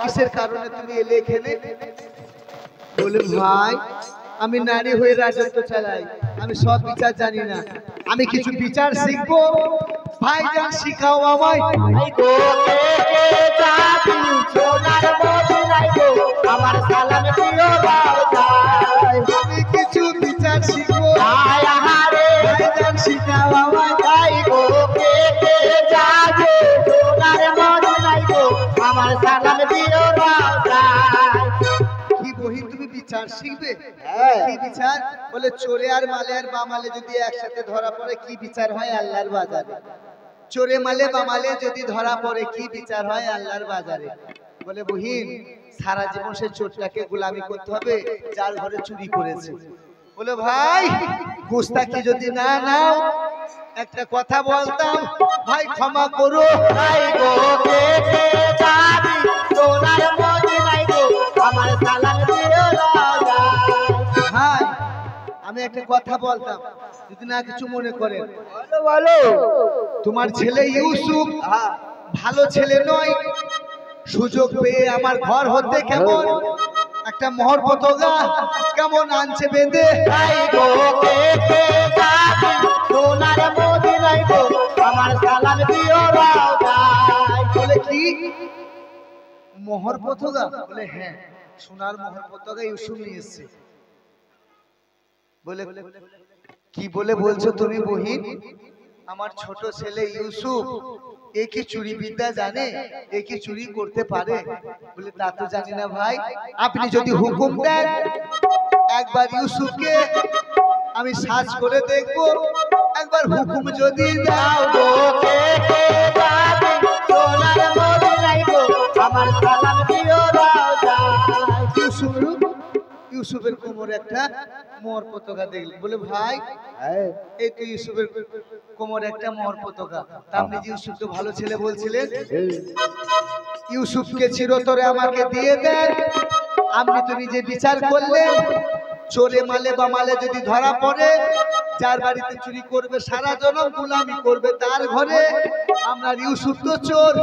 কিসের কারণে তুমি এলে এখানে? বলে ভাই আমি নারী হয়ে রাজত্ব চালাই, আমি সব বিচার জানি না, আমি কিছু বিচার শিখবো, ভাই যান শিখাও আমায়। আমার সালাম দিও আমি কিছু বিচার শিখবো, ভাই যান শিখাও আমায়। গো কে কে যাবে সোনার মদিনায় গো আমার সালাম দিও কি বহিন তুমি বিচার শিখবে? হ্যাঁ। কি বিচার? বলে চোরে আর মালে আর বামালে যদি একসাথে ধরা পড়ে কি বিচার হয় আল্লাহর বাজারে? চোরে মালে বামালে যদি ধরা পড়ে কি বিচার হয় আল্লাহর বাজারে? বলে বহিন সারা জীবন সে চোরটাকে গোলামি করতে হবে যার ঘরে চুরি করেছে। বলে ভাই গোস্তাকি যদি না নাও একটা কথা বলতাম, ভাই ক্ষমা করো। ভাই গো কে কে যাবে সোনার মদিনায় গো আমার সালাম দিও ভাই আমি একটা কথা বলতাম যদি না কিছু মনে করেন। বলো তোমার ছেলে ইউসুফ ভালো ছেলে নয়, সুযোগ পেয়ে আমার ঘর হতে কেমন একটা মোহর পতঙ্গা কেমন আনছে বেঁধে। ভাই গো কে কে যাবে সোনার মদিনায় গো আমার সালাম দিও বলে কি মোহর পতঙ্গা? বলে হ্যাঁ সোনার মোহর পতঙ্গা ইউসুফ নিয়ে এসছে। বলে কি বলে বলছো তুমি বহিন? আমার ছোট ছেলে ইউসুফ এ কি চুরি বিদ্যা জানে? এ কি চুরি করতে পারে? বলে তা তো জানি না ভাই, আপনি যদি হুকুম দেন একবার ইউসুফকে আমি সার্চ করে দেখবো, একবার হুকুম যদি দাও। গো কে কে যাবে সোনার মদিনায় গো আমার সালাম দিও ইউসুফের কোমরে একটা মোহর পতাকা দেখলেন। বলে ভাই এই তো ইউসুফের কোমরে একটা মোহর পতাকা, আপনি যে ইউসুফ তো ভালো ছেলে বলছিলেন, ইউসুফকে চিরতরে আমাকে দিয়ে দেন। আপনি তো নিজে বিচার করলেন চোরে মালে বা মালে যদি ধরা পড়ে যার বাড়িতে চুরি করবে সারা জনম গোলামি করবে তার ঘরে। আমরা ইউসুফ তো চোর,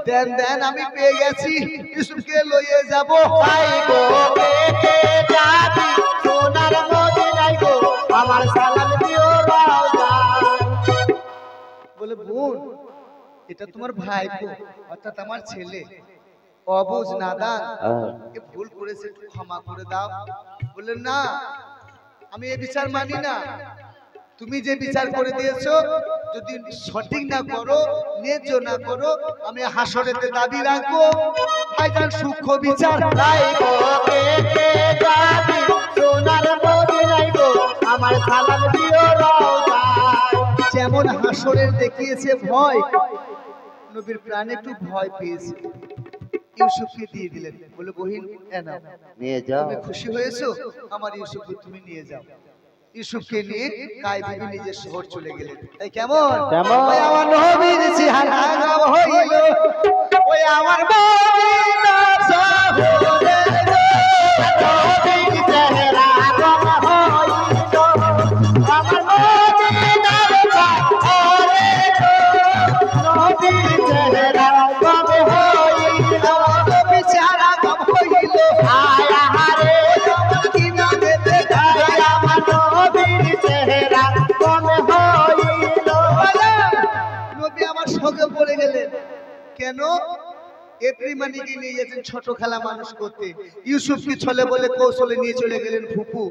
দেন দেন আমি পেয়ে গেছি, ইউসুফকে লইয়ে যাব। ভাই গো কে কে যাবে সোনার মদিনায় গো আমার সালাম দিও বলে বোন এটা তোমার ভাইপো অর্থাৎ আমার ছেলে, অবুঝ নাদান, এ ভুল করেছে একটু ক্ষমা করে দাও। বলে না আমি এই বিচার মানি না, তুমি যে বিচার করে দিয়েছো যদি সঠিক না করো ন্যায্য না করো আমি হাসরেতে দাবি রাখবো। ভাইজান সূক্ষ্ম বিচার। ভাই গো কে কে যাবে সোনার মদিনায় গো আমার সালাম দিও যেমন হাসরের দেখিয়েছে ভয়, নবীর প্রাণে একটু ভয় পেয়েছে, ইউসুফকে দিয়ে দিলেন। বলে বহিন এনাও নিয়ে যাও। তুমি খুশি হয়েছো? আমার ইউসুফকে তুমি নিয়ে যাও। ইউসুফকে নিয়ে কাই বিবি নিজের শহর চলে গেলেন। এই কেমন কেমন? ওই আমার নবীর চেহারা গাম হইল, ওই আমার মদিনার শহরে নবীর চেহারা গম হইল, আমার মদিনার শহরে নবীর চেহারা গম হইল, নবীর চেহারা গাম হইল, আয়া হারে আমার কিনা দেতে গায় আমার নবীর চেহারা গম হইল। নবী আমার সঙ্গে পড়ে গেলেন। কেন? এপ্রিমানিকে নিয়ে গেছেন ছোট খেলা মানুষ করতে, ইউসুফকে ছলে বলে কৌশলে নিয়ে চলে গেলেন ফুপু,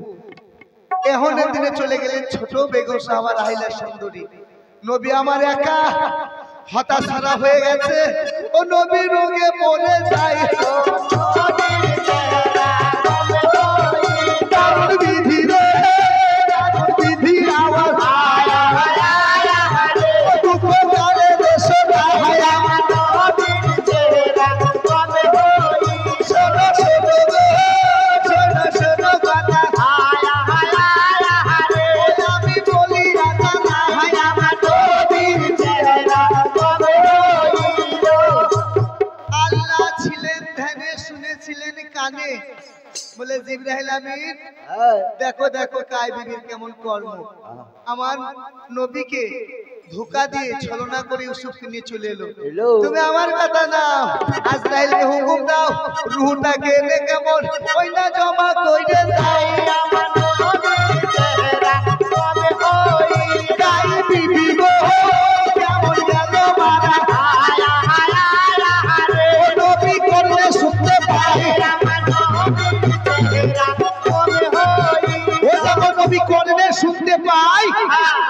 এহনের দিনে চলে গেলেন ছোট বেগম সাহাবা রাহিলা সুন্দরী। নবী আমার একা হতাশারা হয়ে গেছে, ও নবী রোগে মরে যায়, নবীর চেহারা গম হইল, দারুণ বিধি রে দারুণ বিধি আমার আয়া আয়া হারে দুঃখ করে দেশ হয় আমার। নবীর চেহারা গম হইল, শোনো শোনো গো, শোনো শোনো কথা, আয়া আয়া হারে আমি বলি রাজা না হয় আমার নবীর চেহারা গম হইল। আল্লাহ ছিলেন ধ্যানে শুনেছিলেন কানে। বলে জিবরাইল আমিন দেখো দেখো কাই বিবির কেমন কর্ম, আমার নবীকে ধোঁকা দিয়ে ছলনা করে ইউসুফকে নিয়ে চলে এলো। তুমি আমার কথা নাও, আজরাইলকে হুকুম দাও রুহটাকে এনে কেমন ওই না জমা কইরে যায় আমার নবীর চেহারা কবে হইল তাই বিবি গো কেমন গেল মারা আয়া আয়া আয়া রে ও নবী করলে শুনতে পাই আমার নবীর চেহারা কবে হইল ও যখন নবী করলে শুনতে পাই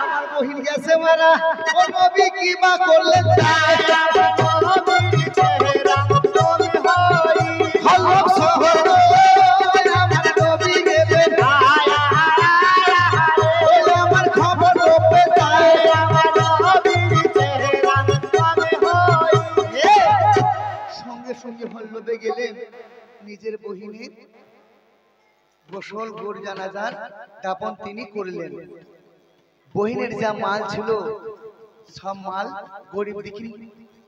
আমার বহিন গেছে মারা ও নবী কি বা করলেন তাই আমার নবীর চেহারা কবে হইল হলক শহর গো, আমার নবী গেলেন আয়া আয়া আয়া রে ও আমার খবর লোপে যায় আমার নবীর চেহারা কবে হইল সঙ্গে সঙ্গে হল্লবে গেলেন নিজের বহিনের গোসল গোর জানাজার দাপন তিনি করলেন বহিনের যা মাল ছিল সব মাল গরিব দুঃখী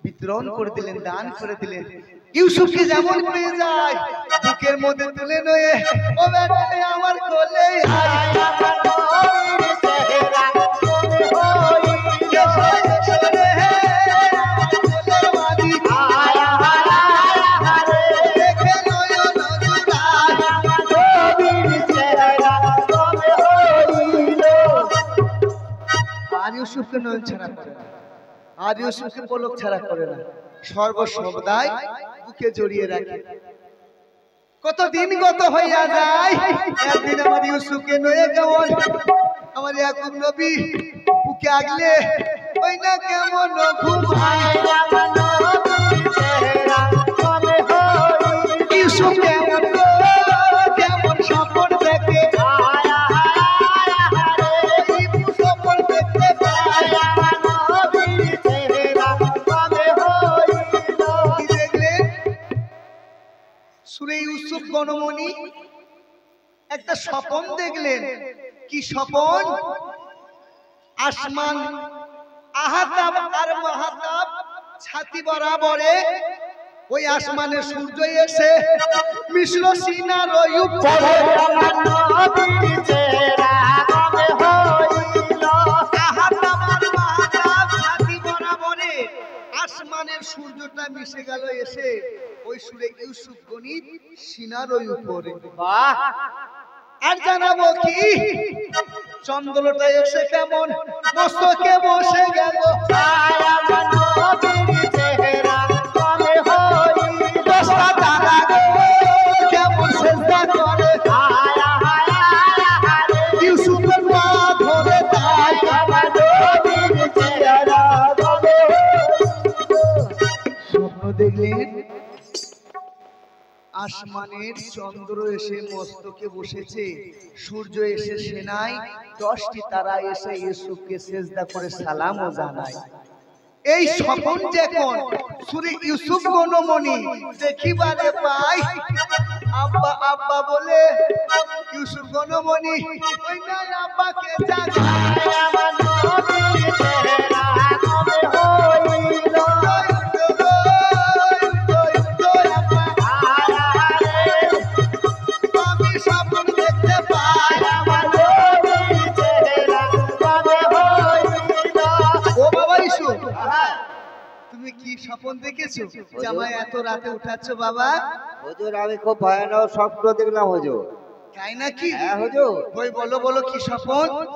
বিতরণ করে দিলেন দান করে দিলেন ইউসুফকে যেমন পেয়ে যায় বুকের মধ্যে তুলে নয়ে ও বেটা আমার কোলে আয় আমার নবীর চেহারা কবে হইল রে আমার কোলের মালিক আয়া আয়া আয়া রে দেখে নয়ন জুড়ায় আমার নবীর চেহারা কবে হইল আর ইউসুফকে নয়ন ছাড়া করে না আর ইউসুফকে পলক ছাড়া করে না সর্বসর্বদাই বুকে জড়িয়ে রাখে কতদিন গত হইয়া যায় একদিন আমার ইউসুফকে নয়ে কেমন আমার ইয়াকুব নবী বুকে আগলে ওই না কেমন ঘুমায় আমার নবীর চেহারা কবে হইল ইউসুফ কেমন গো, কেমন স্বপ্ন দেখে আয়া আয়া আয়া রে ওই স্বপ্ন দেখতে পায় আমার নবীর চেহারা কবে হইল কি দেখলেন সূরা ইউসুফ গণমণি একটা স্বপন দেখলেন কি স্বপন আসমান আহাতাব আর মাহাতাব ছাতি বরাবরে ওই আসমানে সূর্য এসে মিশল সিনার ওই উপরে আমার নবীর চেহারা কবে হইল আহাতাব আর মাহাতাব ছাতি বরাবরে আসমানের সূর্যটা মিশে গেল এসে ওই সুরে ইউসুফ গণিত সিনার ওই উপরে বাহ আর জানাবো কি চন্দ্রটা এসে কেমন মস্তকে বসে গেল আমার নবীর চেহারা কবে হইল দশটা তারা গো, কেমন সেজদা করে আয়া আয়া আয়া রে ইউসুফের পা ধরে তাই আমার নবীর চেহারা কবে স্বপ্ন দেখলেন আসমানের চন্দ্র এসে মস্তকে বসেছে সূর্য এসে সেনায় 10টি তারা এসে ইউসুফকে সেজদা করে সালামও জানায় এই স্বপন যখন সূরা ইউসুফ গণমণি দেখিবারে পাই আব্বা আব্বা বলে ইউসুফ গণমণি ওই না আব্বাকে জাগায় আমার নবীর চেহারা কবে হইল আয়া রে আমি স্বপ্ন দেখতে পাই আমার নবীর চেহারা কবে হইল ও বাবা ইসু তুমি কি স্বপ্ন দেখেছো জামাই এত রাতে উঠাচ্ছ বাবা হুজুর আমি খুব ভয়ানক স্বপ্ন দেখলাম হুজুর তাই নাকি হ্যাঁ হুজুর ওই বলো বলো কি স্বপ্ন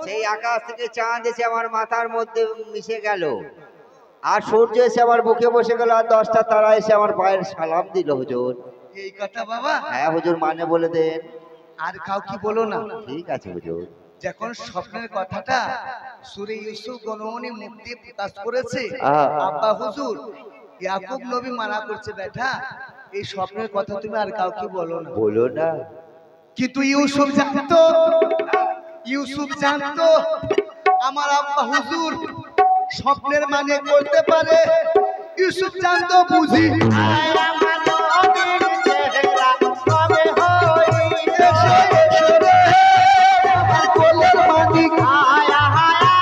সেই আকাশ থেকে চাঁদ এসে আমার মাথার মধ্যে মিশে গেল আর সূর্য এসে আমার বুকে বসে গেল আর 10টা তারা এসে আমার পায়ের সালাম দিল হুজুর এই কথা বাবা হ্যাঁ হুজুর মানে বলে দেন আর কাউ কি বলো না ঠিক আছে হুজুর যখন স্বপ্নের কথাটা সূরা ইউসুফ গণমণি মুখ দিয়ে প্রকাশ করেছে আব্বা হুজুর ইয়াকুব নবী মানা করছে বেটা এই স্বপ্নের কথা তুমি আর কাউকে বলো না বলো না কিন্তু ইউসুফ জানতো আমার আব্বা হুজুর স্বপ্নের মানে করতে পারে ইউসুফ জানতো বুঝি আমার নবীর চেহারা কবে হইল এসো, এসো রে, আমার কোলের মালিক আয়া আয়া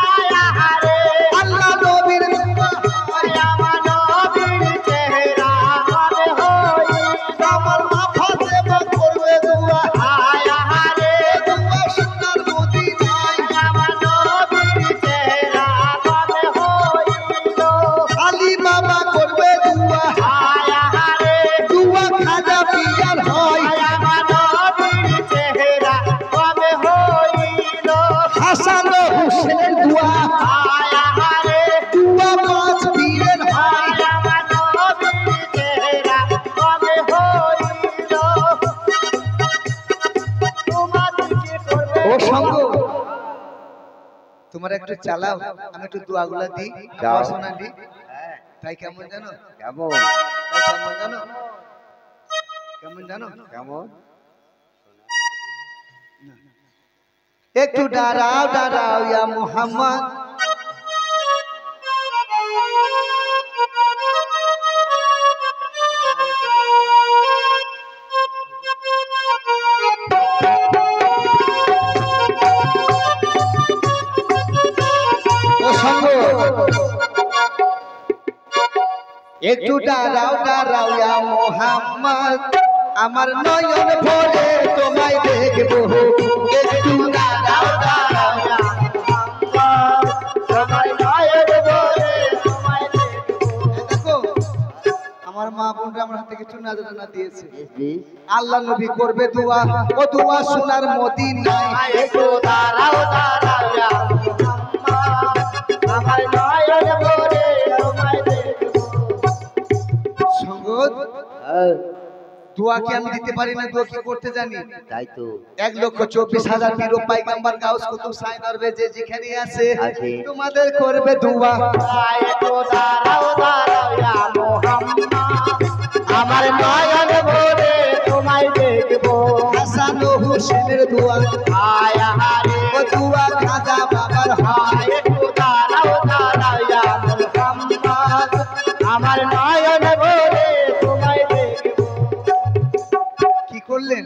আয়া রে আল্লাহ নবীর আমার নবীর চেহারা কবে হইল আমার মা ফাতেমা করবে দোয়া আয়া রে দোয়া সোনার মদিনায় আমার নবীর চেহারা কবে হইল আলী বাবা করবে দোয়া আয়া রে দোয়া খাজা পিয়ার তোমার একটু চালাও, আমি একটু দোয়াগুলা দিই, দাও। শোনা দিই। হ্যাঁ, তাই কেমন জানো? কেমন তাই কেমন জানো? কেমন জানো? কেমন? একটু দাঁড়াও দাঁড়াও ইয়া মুহাম্মদ, ও সঙ্গ একটু দাঁড়াও দাঁড়াও ইয়া মুহাম্মদ, আমার নয়ন ভরে তোমায় দেখবো। একটু দাঁড়াও দাঁড়াও ইয়া দেখো, আমার মা বোনরা আমার হাতে কিছু নাজরা না দিয়েছে। আল্লাহ নবী করবে দোয়া, ও দোয়া সোনার মদিনায়। একটু দাঁড়াও দাঁড়াও ইয়া মুহাম্মদ, আমার নয়ন ভরে তোমায় দেখবো। সঙ্গত দোয়া কি আমি দিতে পারি না? দোয়া কি করতে জানি? তাই তো 1,24,000 পীর ও পয়গম্বর গাউস কুতুব সাইন দরবে যে যেখানে আছে আছে। তোমাদের করবে দোয়া। একটু দাঁড়াও দাঁড়াও ইয়া মুহাম্মদ, আমার নয়ন ভরে তোমায় দেখবো। হাসান ও হুসেনের দোয়া, আয় হারে ও দোয়া খাজা বাবার হয়। একটু দাঁড়াও দাঁড়াও ইয়া মুহাম্মদ, আমার নয়ন ভরে তোমায় দেখবো। কি করলেন?